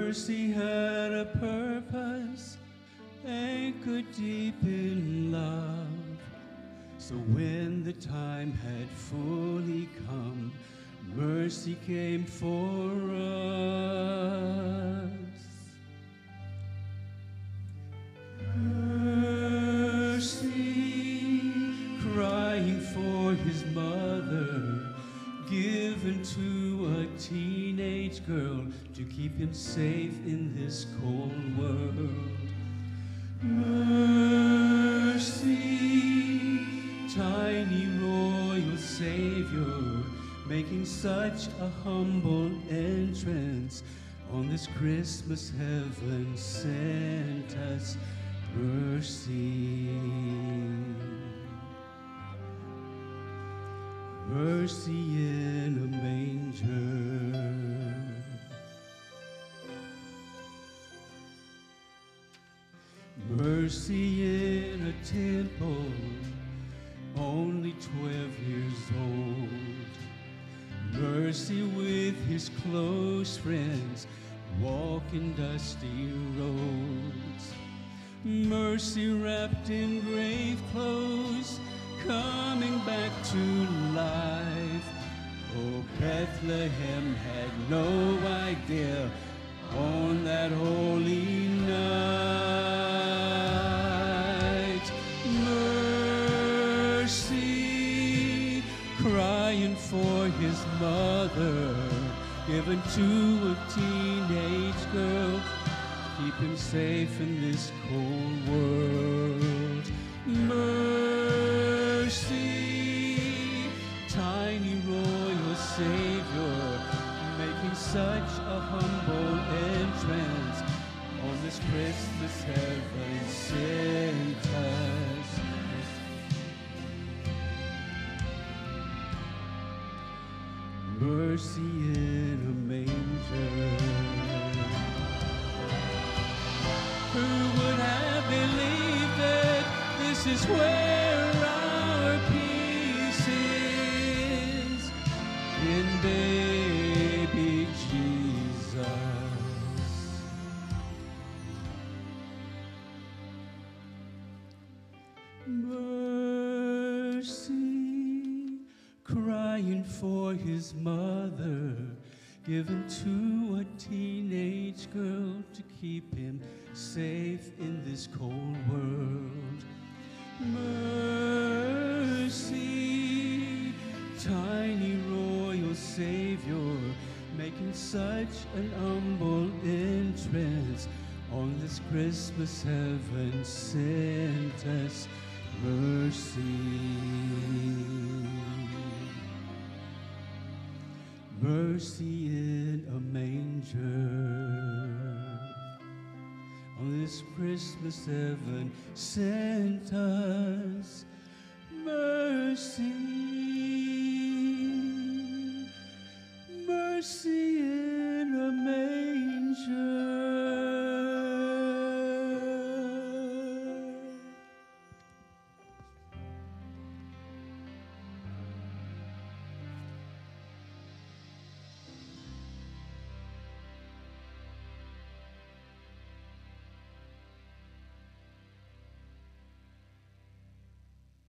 Mercy had a purpose, anchored deep in love. So when the time had fully come, mercy came for us. Mercy, crying for his mother, given to a teenage girl to keep him safe in this cold world. Mercy, tiny royal savior, making such a humble entrance. On this Christmas, heaven sent us mercy. Mercy in a manger. Mercy in a temple, only 12 years old. Mercy with his close friends, walking dusty roads. Mercy wrapped in grave clothes, coming back to life. Oh, Bethlehem had no idea on that holy night. Mercy, crying for his mother, given to a teenage girl, keep him safe in this cold world. Mercy, tiny royal savior, making such a humble entrance. On this Christmas, heaven sent us. Mercy in a manger. Who would have believed that this is where our peace is? In baby Jesus. Mercy, crying for his mother, given to a teenage girl to keep him safe in this cold world. Mercy, tiny royal savior, making such an humble entrance. On this Christmas, heaven sent us mercy. Mercy in a manger. On this Christmas, heaven sent us mercy. Mercy.